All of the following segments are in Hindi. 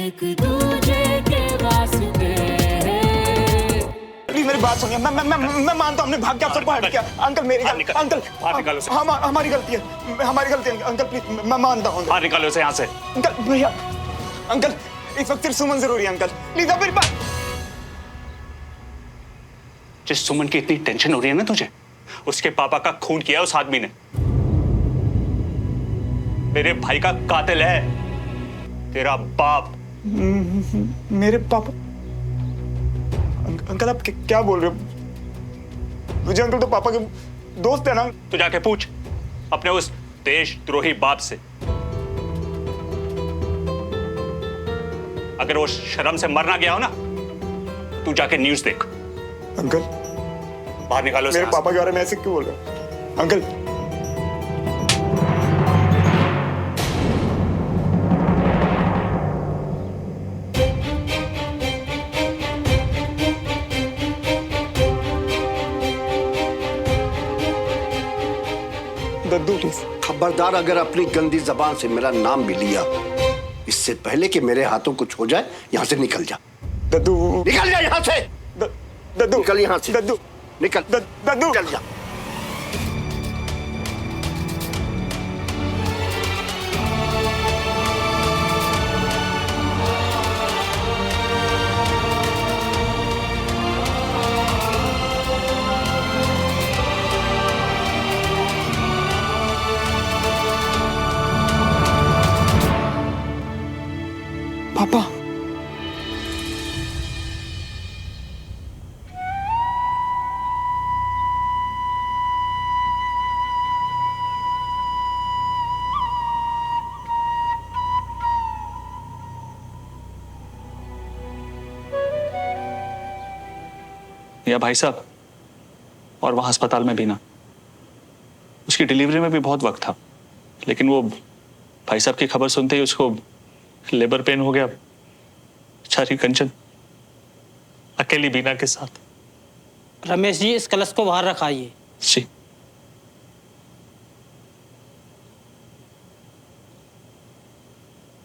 एक दूजे के वास्ते। प्लीज मेरी बात सुनिए। मैं मानता हूँ हमने भाग के अफसर को हट किया। अंकल मेरी अंकल हमारी गलती है, हमारी गलती है अंकल। प्लीज मैं मानता हूँ। बाहर निकालो उसे यहाँ से। अंकल भैया, अंकल इस वक्त सिर्फ सुमन जरूरी है अंकल। प्लीज अब मेरी बात। जिस सुमन की इतनी टेंशन हो रही है ना तुझे, उसके पापा का खून किया उस आदमी ने। मेरे भाई का कातिल है तेरा बाप। मेरे पापा? अंकल आप क्या बोल रहे हो? मुझे अंकल तो पापा के दोस्त है ना। तू जाके पूछ अपने उस देशद्रोही बाप से। अगर वो शर्म से मर ना गया हो ना, तू जाके न्यूज़ देख। अंकल बाहर निकालो मेरे पापा के बारे में ऐसे क्यों बोल रहे हो अंकल? Daddu please. खबरदार, अगर अपनी गंदी जबान से मेरा नाम भी लिया, इससे पहले कि मेरे हाथों कुछ हो जाए, यहाँ से निकल जा। दद्दू निकल जा यहाँ से। दद्दू निकल यहाँ से। दद्दू निकल। दद्दू निकल जा। पापा या भाई साहब, और वहां अस्पताल में भी ना, उसकी डिलीवरी में भी बहुत वक्त था, लेकिन वो भाई साहब की खबर सुनते ही उसको लेबर पेन हो गया। बेचारी कंचन अकेली बीना के साथ। रमेश जी, इस कलश को बाहर रखाइए। जी।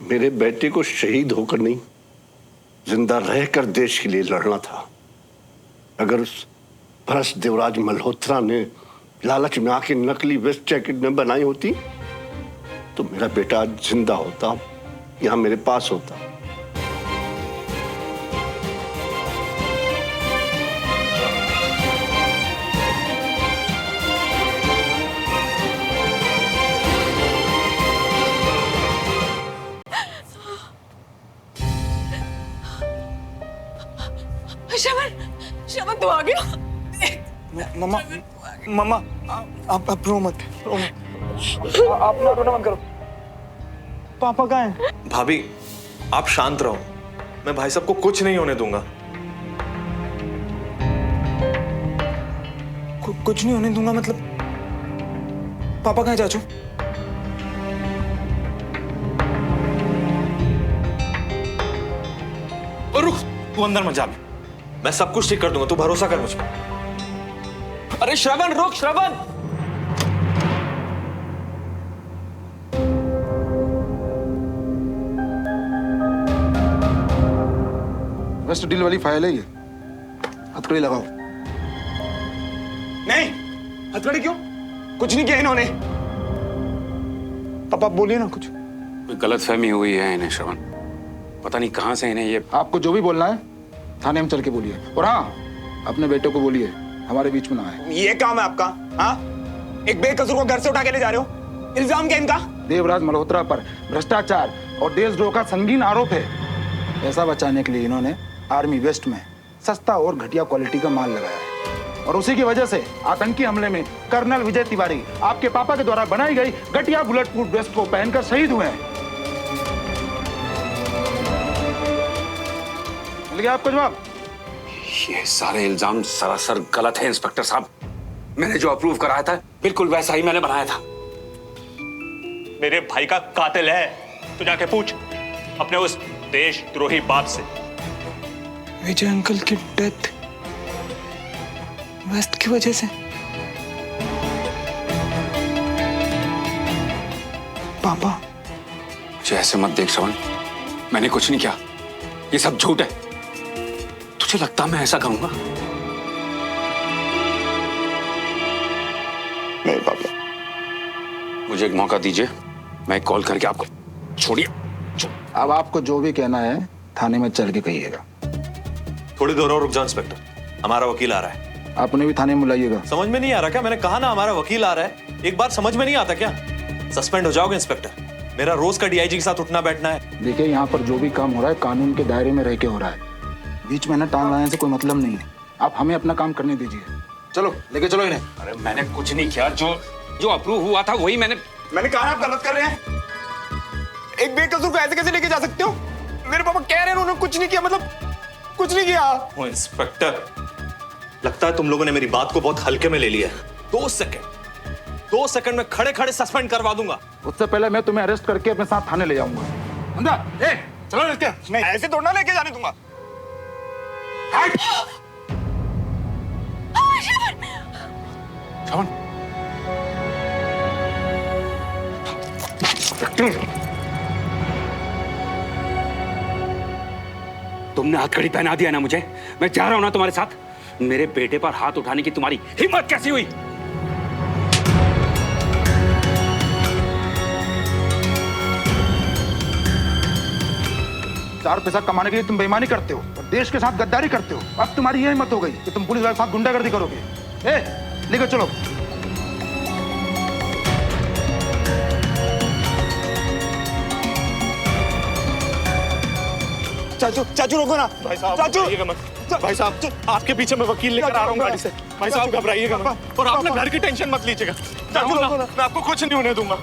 मेरे बेटे को शहीद होकर नहीं, जिंदा रहकर देश के लिए लड़ना था। अगर उस भ्रष्ट देवराज मल्होत्रा ने लालच में आके नकली वेस्ट जैकेट न बनाई होती, तो मेरा बेटा आज जिंदा होता, यहां मेरे पास होता। श्रवण तू आ गया। मम्मा मम्मा आप रो मत, रो मत। आप ना रोना मत करो। पापा कहाँ हैं? भाभी आप शांत रहो, मैं भाई साहब को कुछ नहीं होने दूंगा। कुछ नहीं होने दूंगा मतलब? पापा कहाँ हैं चाचू? रुक, तू अंदर मत जा, मैं सब कुछ ठीक कर दूंगा, तू भरोसा कर मुझ पर। अरे श्रवण रुक, श्रवण। वेस्ट डील वाली फाइल है ये, हथकड़ी लगाओ। नहीं, हथकड़ी क्यों? कुछ नहीं किया इन्होंने। पापा बोलिए ना कुछ। कोई गलतफहमी हुई है इन्हें श्रवण, पता नहीं कहां से इन्हें ये। आपको जो भी बोलना है थाने में चल के बोलिए, और हाँ, अपने बेटे को बोलिए हमारे बीच में ना आए। ये काम है आपका? हाँ, एक बेकसूर को घर से उठा के ले जा रहे हो। इल्जाम क्या इनका? देवराज मल्होत्रा पर भ्रष्टाचार और देशद्रोह का संगीन आरोप है। पैसा बचाने के लिए इन्होंने आर्मी वेस्ट में सस्ता और घटिया क्वालिटी का माल लगाया है, और उसी की वजह से आतंकी हमले में कर्नल विजय तिवारी आपके पापा के द्वारा बनाई गई घटिया बुलेट प्रूफ वेस्ट को पहनकर शहीद हुए हैं। मिल गया आपको जवाब? ये सारे इल्जाम सरासर गलत है इंस्पेक्टर साहब। मैंने जो अप्रूव कराया था बिल्कुल वैसा ही मैंने बनाया था। मेरे भाई का कातिल है, तू जाके पूछ अपने उस देशद्रोही बाप से। विजय अंकल की डेथ वेस्ट की वजह से? पापा मुझे ऐसे मत देख श्रवण, मैंने कुछ नहीं किया, ये सब झूठ है। तुझे लगता मैं ऐसा करूंगा? नहीं पापा। मुझे एक मौका दीजिए, मैं कॉल करके आपको। छोड़िए। अब आपको जो भी कहना है थाने में चल के कहिएगा। थोड़ी देर और रुक जाओ इंस्पेक्टर, हमारा वकील आ रहा है। आपने भी थाने में बुलाइएगा। समझ में नहीं आ रहा क्या? मैंने कहा ना हमारा वकील आ रहा है। एक बार समझ में नहीं आता क्या? सस्पेंड हो जाओगे इंस्पेक्टर। मेरा रोज का डीआईजी के साथ उठना बैठना है। देखिए, यहाँ पर जो भी काम हो रहा है कानून के दायरे में रह के हो रहा है। बीच में ना टांग लाने से कोई मतलब नहीं है। आप हमें अपना काम करने दीजिए। चलो लेके चलो इन्हें। अरे मैंने कुछ नहीं किया, जो अप्रूव हुआ था वही मैंने कहा आप गलत कर रहे हैं। एक बेकसूर को ऐसे कैसे लेके जा सकते हो? मेरे पापा कह रहे हैं उन्होंने कुछ नहीं किया, मतलब कुछ नहीं किया। ओ इंस्पेक्टर, लगता है तुम लोगों ने मेरी बात को बहुत हल्के में ले लिया है। 2 सेकंड में खड़े खड़े सस्पेंड करवा दूंगा। उससे पहले मैं तुम्हें अरेस्ट करके अपने साथ थाने ले जाऊंगा। अंदर चलो लेके। मैं ऐसे थोड़ा लेके जाने दूंगा। श्रवण, तुमने हथकड़ी पहना दिया ना मुझे। मैं जा रहा हूं ना तुम्हारे साथ। मेरे बेटे पर हाथ उठाने की तुम्हारी हिम्मत कैसी हुई? चार पैसा कमाने के लिए तुम बेईमानी करते हो और देश के साथ गद्दारी करते हो। अब तुम्हारी यह हिम्मत हो गई कि तुम पुलिस वाले के साथ गुंडागर्दी करोगे। लेकर चलो। चाचू रोको ना। भाई साहब चाचू, घबराइएगा मत। भाई साहब आपके पीछे मैं वकील लेकर आ रहा हूँ गाड़ी से। भाई साहब घबराइएगा मत, और आप ना घर की टेंशन मत लीजिएगा। चाचू मैं आपको कुछ नहीं होने दूंगा।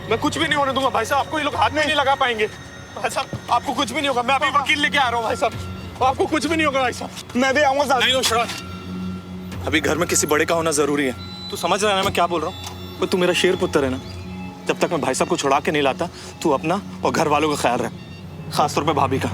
मैं कुछ भी नहीं होने दूंगा भाई साहब। आपको ये लोग हाथ में नहीं लगा पाएंगे। भाई साहब आपको कुछ भी नहीं होगा। मैं अभी वकील लेके आ रहा हूँ भाई साहब। आपको कुछ भी नहीं होगा भाई साहब। मैं भी आऊंगा साथ। नहीं हो शरद, अभी घर में किसी बड़े का होना जरूरी है। तू समझ रहा है ना मैं क्या बोल रहा हूँ? तू मेरा शेर पुत्र है ना। जब तक मैं भाई साहब को छुड़ा के नहीं लाता, तू अपना और घर वालों का ख्याल रख, खासतौर पर भाभी का।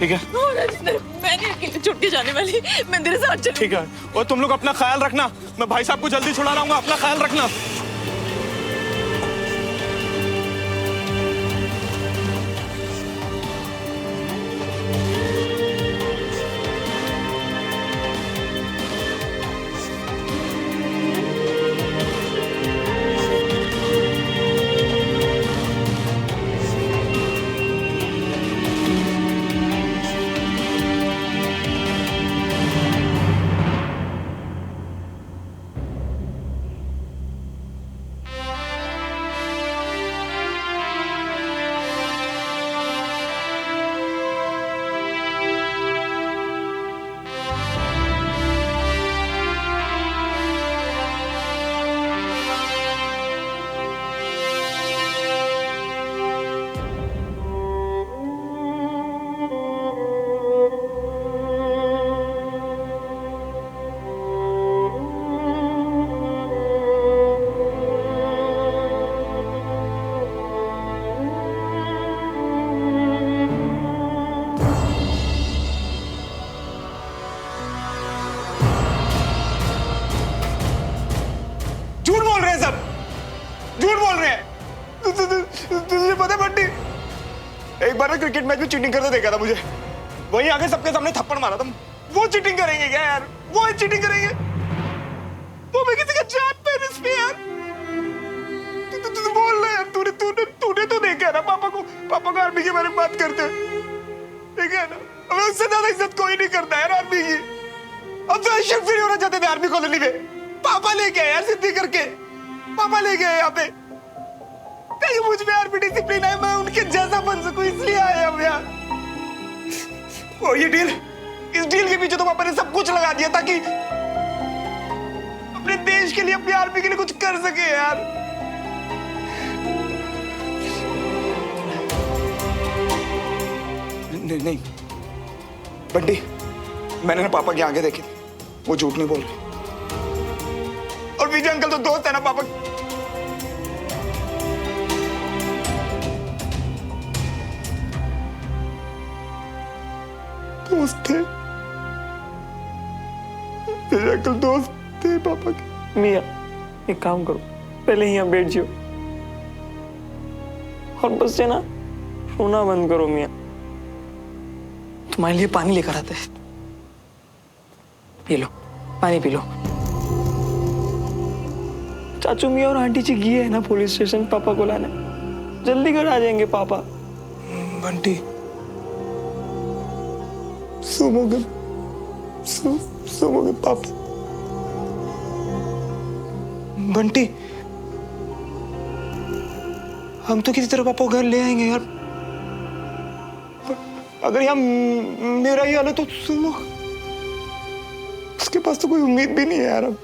ठीक है, मैं नहीं अकेले छोड़ के जाने वाली। मैं तेरे साथ चलूंगी। ठीक है। और तुम लोग अपना ख्याल रखना। मैं भाई साहब को जल्दी छुड़ा लाऊंगा, अपना ख्याल रखना। तुझे पता है बंटी, एक बार ना क्रिकेट मैच में चीटिंग करते देखा था मुझे। वहीं आके सबके सामने थप्पड़ मारा था। वो चीटिंग करेंगे क्या यार? वो चीटिंग करेंगे? वो मैं किसी का जान पे इस पे यार। तू बोल रहा यार। तूने तो देखा है ना पापा को आर्मी के बारे में बात करते ठीक है ना? हमें उससे ज्यादा इज्जत कोई नहीं करता है आर्मी की। अब तो शिफ्ट नहीं होना चाहते थे आर्मी कॉलोनी में। पापा लेके आए यार सिद्धि करके। पापा लेके आए यहाँ पे। कहीं मुझ में आर्मी डिसिप्लिन है, मैं उनके जैसा बन सकूं, इसलिए आए हम यार। और ये डील, इस डील के पीछे तो पापा ने सब कुछ लगा दिया ताकि अपने देश के लिए, अपनी आर्मी के लिए कुछ कर सके यार। नहीं बंटी, मैंने ना पापा की आंखें देखी, वो झूठ नहीं बोल रहे। और विजय अंकल तो दोस्त है ना पापा। दोस्त थे विजय अंकल, दोस्त थे पापा के। मियाँ एक काम करो, पहले यहाँ बैठ जाओ और बस से ना रोना बंद करो। मियाँ तुम्हारे लिए पानी लेकर आते हैं, पी लो, पानी पी लो। चाचू मियाँ और आंटी जी गए है ना पुलिस स्टेशन पापा को लाने, जल्दी घर आ जाएंगे पापा। बंटी सोमोगे, सोमोगे पापा। बंटी हम तो किसी तरह पापा को घर ले आएंगे यार। अगर यहाँ मेरा ही हाल है तो सुनो, उसके पास तो कोई उम्मीद भी नहीं है यार। अब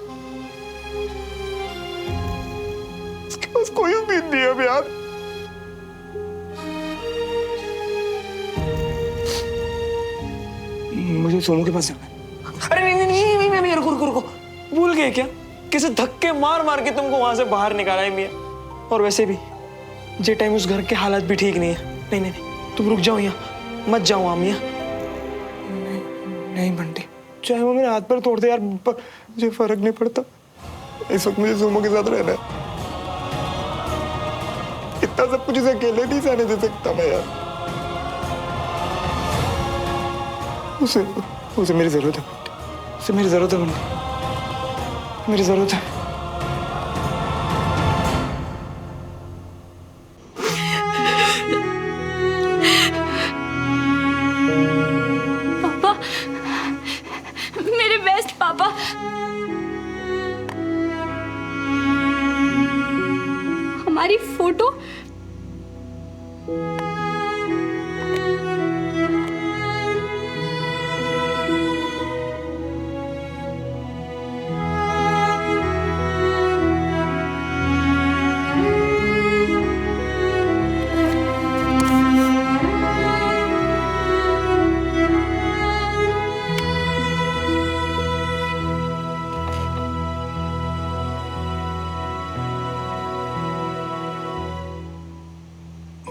उसके पास कोई उम्मीद नहीं है अब यार। मुझे सोनू के पास जाना है। अरे नहीं नहीं नहीं नहीं, नहीं, नहीं रुको रुको रुको, भूल गए क्या? किसी धक्के मार मार के तुमको वहां से बाहर निकाला है मियाँ। और वैसे भी जे टाइम उस घर के हालात भी ठीक नहीं है। नहीं नहीं नहीं, तुम रुक जाओ यहाँ, मत जाओ वहां मियाँ। नहीं बंटी, चाहे वो मेरे हाथ पर तोड़ दे यार, मुझे फर्क नहीं पड़ता। इस वक्त मुझे सोमो के साथ रहना है। इतना सब कुछ इसे अकेले नहीं सहने दे सकता मैं यार। उसे मेरी जरूरत है बंटी, उसे मेरी जरूरत है बंटी, मेरी जरूरत है। पापा, मेरे बेस्ट पापा। हमारी फोटो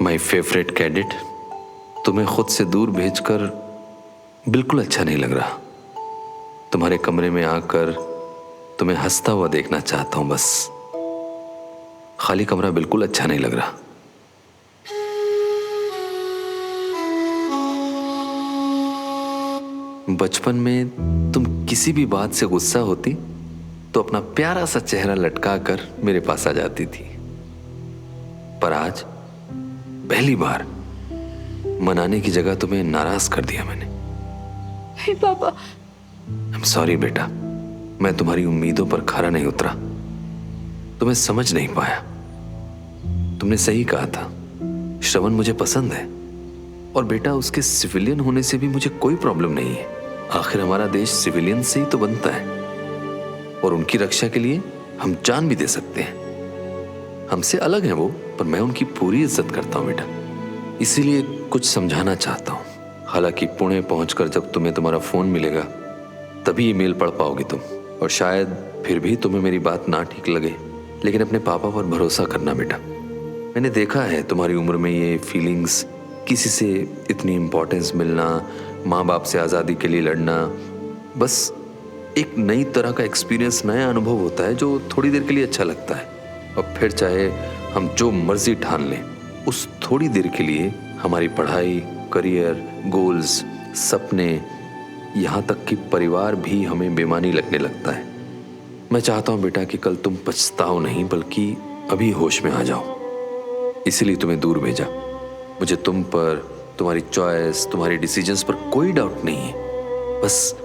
माय फेवरेट कैडेट, तुम्हें खुद से दूर भेजकर बिल्कुल अच्छा नहीं लग रहा। तुम्हारे कमरे में आकर तुम्हें हंसता हुआ देखना चाहता हूं बस। खाली कमरा बिल्कुल अच्छा नहीं लग रहा। बचपन में तुम किसी भी बात से गुस्सा होती तो अपना प्यारा सा चेहरा लटका कर मेरे पास आ जाती थी, पर आज पहली बार मनाने की जगह तुम्हें नाराज कर दिया मैंने। हे पापा। I'm sorry बेटा, मैं तुम्हारी उम्मीदों पर खरा नहीं उतरा, तुम्हें समझ नहीं पाया। तुमने सही कहा था, श्रवण मुझे पसंद है, और बेटा उसके सिविलियन होने से भी मुझे कोई प्रॉब्लम नहीं है। आखिर हमारा देश सिविलियन से ही तो बनता है, और उनकी रक्षा के लिए हम जान भी दे सकते हैं। हमसे अलग हैं वो, पर मैं उनकी पूरी इज्जत करता हूं बेटा, इसीलिए कुछ समझाना चाहता हूं। हालांकि पुणे पहुंचकर जब तुम्हें तुम्हारा फोन मिलेगा तभी ईमेल पढ़ पाओगे तुम, और शायद फिर भी तुम्हें मेरी बात ना ठीक लगे, लेकिन अपने पापा पर भरोसा करना बेटा। मैंने देखा है तुम्हारी उम्र में ये फीलिंग्स, किसी से इतनी इंपॉर्टेंस मिलना, माँ बाप से आज़ादी के लिए लड़ना, बस एक नई तरह का एक्सपीरियंस, नया अनुभव होता है जो थोड़ी देर के लिए अच्छा लगता है, और फिर चाहे हम जो मर्जी ठान लें, उस थोड़ी देर के लिए हमारी पढ़ाई, करियर, गोल्स, सपने, यहाँ तक कि परिवार भी हमें बेमानी लगने लगता है। मैं चाहता हूँ बेटा कि कल तुम पछताओ नहीं, बल्कि अभी होश में आ जाओ, इसीलिए तुम्हें दूर भेजा। मुझे तुम पर, तुम्हारी चॉइस, तुम्हारी डिसीजंस पर कोई डाउट नहीं है, बस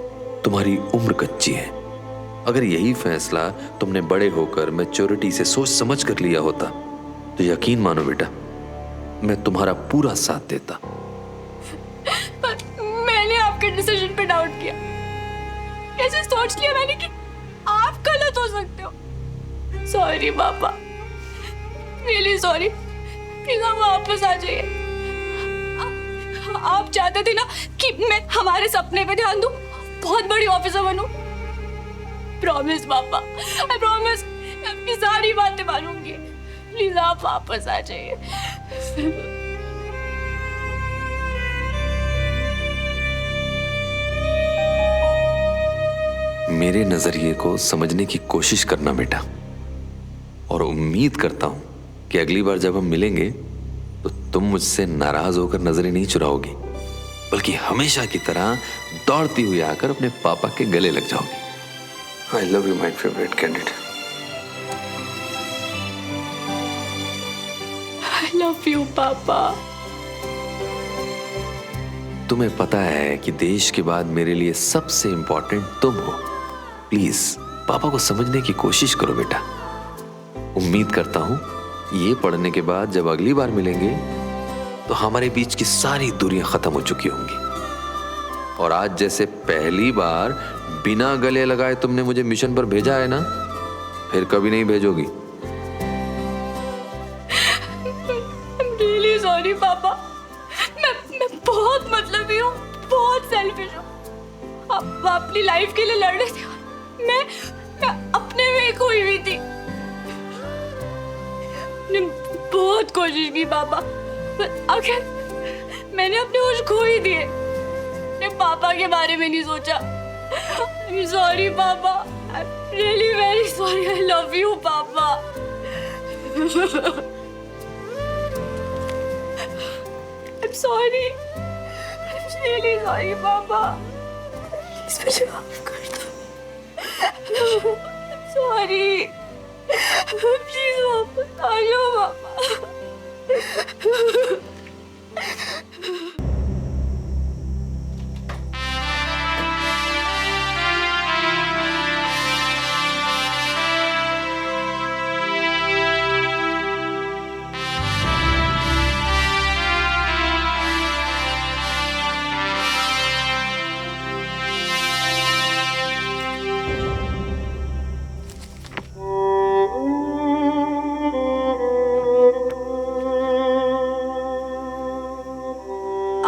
तुम्हारी उम्र कच्ची है। अगर यही फैसला तुमने बड़े होकर मैच्योरिटी से सोच समझ कर लिया होता तो यकीन मानो बेटा, मैं तुम्हारा पूरा साथ देता। मैंने आपके डिसीजन पे डाउट किया, ऐसे सोच लिया मैंने कि आप गलत हो सकते हो। सॉरी पापा, रियली सॉरी। प्लीज आप वापस आ जाइए। आप चाहते थे ना कि मैं हमारे सपने पे ध्यान दूं, बहुत बड़ी ऑफिसर बनूं। प्रॉमिस पापा, आई प्रॉमिस आपकी सारी बातें मानूंगी। प्लीज आप वापस आ जाइए। मेरे नजरिए को समझने की कोशिश करना बेटा, और उम्मीद करता हूं कि अगली बार जब हम मिलेंगे तो तुम मुझसे नाराज होकर नजरें नहीं चुराओगी, बल्कि हमेशा की तरह दौड़ती हुई आकर अपने पापा के गले लग जाओगी। I love you my favourite candidate. I love you पापा। तुम्हें पता है कि देश के बाद मेरे लिए सबसे इंपॉर्टेंट तुम हो। प्लीज पापा को समझने की कोशिश करो बेटा। उम्मीद करता हूं ये पढ़ने के बाद जब अगली बार मिलेंगे तो हमारे बीच की सारी दूरियां खत्म हो चुकी होंगी, और आज जैसे पहली बार बिना गले लगाए तुमने मुझे मिशन पर भेजा है ना, फिर कभी नहीं भेजोगी। रियली सॉरी पापा। मैं बहुत मतलबी हूँ, बहुत सेल्फिश हूँ। आप अपनी लाइफ के लिए लड़ रहे थे, मैं अपने में खोई हुई थी। मैंने बहुत कोशिश की पापा, पर आखिर मैंने अपने होश खो ही दिए। मैंने पापा के बारे में नहीं सोचा। I'm sorry पापा, I'm really very sorry. I love you पापा। I'm sorry. I'm really sorry पापा। प्लीज मुझे माफ कर दो। I'm sorry। प्लीज वापस आ जाओ पापा।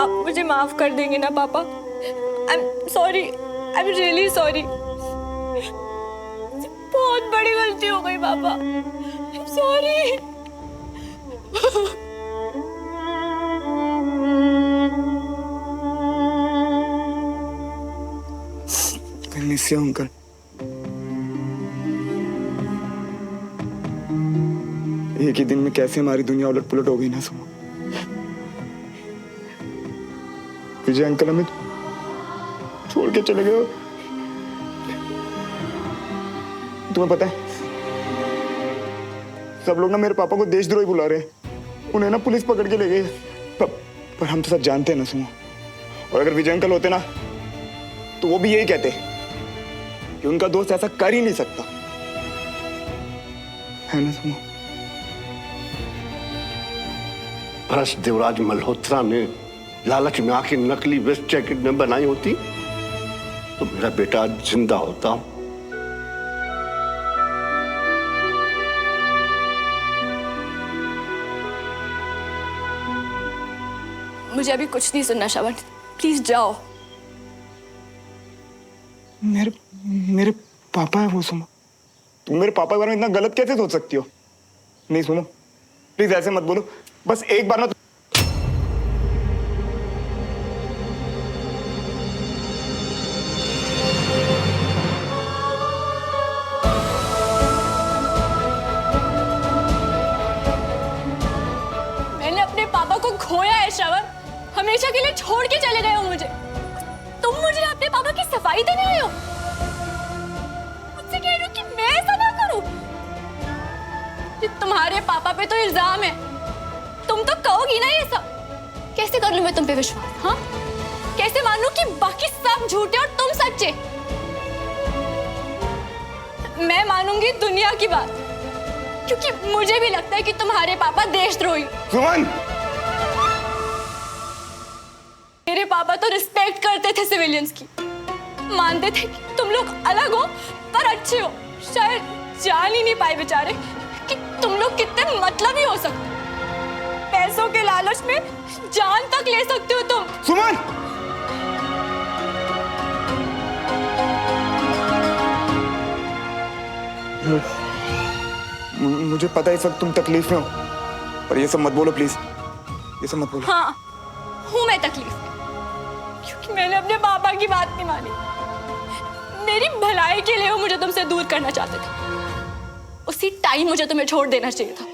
आप मुझे माफ कर देंगे ना पापा? I am sorry, I am really sorry. बहुत बड़ी गलती हो गई पापा। I am sorry. I miss you, uncle. एक ही दिन में कैसे हमारी दुनिया उलट पुलट हो गई ना सुनो। विजय अंकल हमें छोड़ के चले गए। तुम्हें पता है सब लोग ना मेरे पापा को देशद्रोही बुला रहे हैं। उन्हें ना पुलिस पकड़ के ले गई। पर हम तो सब जानते हैं ना सुनो। और अगर विजय अंकल होते ना तो वो भी यही कहते कि उनका दोस्त ऐसा कर ही नहीं सकता, है ना सुनो। भ्रष्ट देवराज मल्होत्रा ने लालच में आके नकली वेस्ट जैकेट न बनाई होती तो मेरा बेटा आज जिंदा होता। मुझे अभी कुछ नहीं सुनना श्रवण, प्लीज जाओ। मेरे पापा है वो सुनो। तुम मेरे पापा के बारे में इतना गलत कैसे सोच सकती हो? नहीं सुनो, प्लीज ऐसे मत बोलो। बस एक बार ना मैंने अपने पापा को खोया है श्रवण। हमेशा के लिए छोड़ के चले गए हो मुझे। तुम मुझे अपने पापा की सफाई देने आए हो। मुझसे कह रहे हो कि मैं ऐसा ना करूं। तुम्हारे पापा पे तो इल्जाम है, तुम तो कहोगी ना ये सब। कैसे कर लूं मैं तुम पे विश्वास? हाँ, कैसे मानूं कि बाकी सब झूठे और तुम सच्चे? मैं मानूंगी दुनिया की बात, क्योंकि मुझे भी लगता है कि तुम्हारे पापा देशद्रोही। सुमन, मेरे पापा तो रिस्पेक्ट करते थे सिविलियंस की, मानते थे कि तुम लोग अलग हो पर अच्छे हो। शायद जान ही नहीं पाए बेचारे कि तुम लोग कितने मतलबी हो सकते। पैसों के लालच में जान तक ले सकते हो तुम। सुमन, मुझे पता है इस वक्त तुम तकलीफ में हो, पर ये सब मत बोलो प्लीज, ये सब मत बोलो। हाँ, हूं मैं तकलीफ में, क्योंकि मैंने अपने पापा की बात नहीं मानी। मेरी भलाई के लिए वो मुझे तुमसे दूर करना चाहते थे। उसी टाइम मुझे तुम्हें छोड़ देना चाहिए था।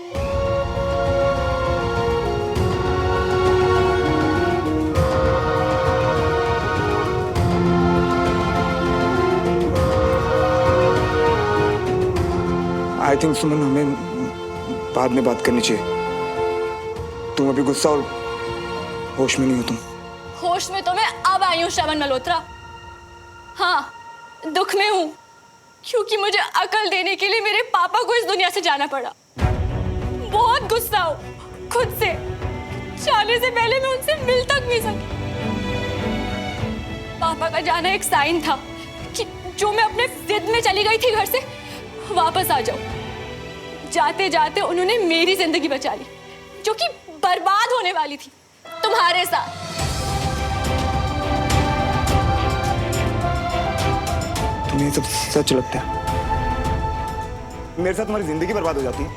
आई थिंक सुमन, हमें बाद में बात करनी चाहिए। तुम अभी गुस्सा और होश में नहीं हो। तुम होश में तो मैं अब आई हूँ श्रवण मल्होत्रा। हाँ, दुख में हूँ, क्योंकि मुझे अकल देने के लिए मेरे पापा को इस दुनिया से जाना पड़ा। बहुत गुस्सा हूँ खुद से। जाने से पहले मैं उनसे मिल तक नहीं सकी। पापा का जाना एक साइन था कि जो मैं अपने जिद में चली गई थी घर से, वापस आ जाओ। जाते जाते उन्होंने मेरी जिंदगी बचा ली, जो कि बर्बाद होने वाली थी तुम्हारे साथ। तुम्हें ये सब सच लगता है? मेरे साथ तुम्हारी जिंदगी बर्बाद हो जाती है?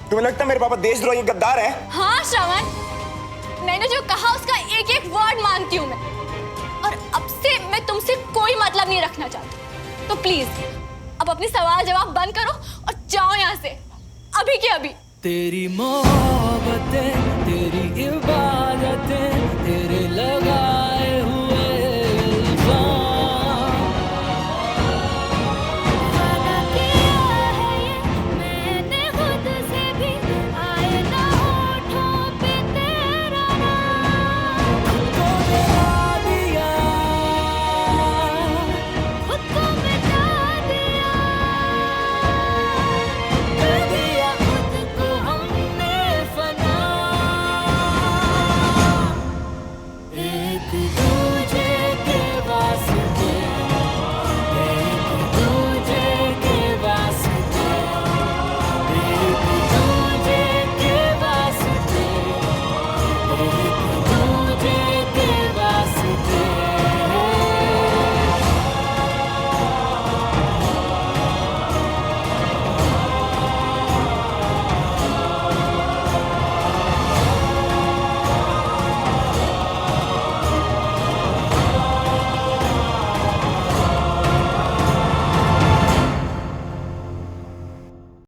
तुम्हें लगता है मेरे पापा देशद्रोही गद्दार है? हाँ श्रवण, मैंने जो कहा उसका एक एक वर्ड मानती हूँ मैं, और अब से मैं तुमसे कोई मतलब नहीं रखना चाहती। तो प्लीज अब अपनी सवाल जवाब बंद करो और जाओ यहाँ से, अभी के अभी। तेरी मोहब्बतें, तेरी इबादतें, तेरे लगा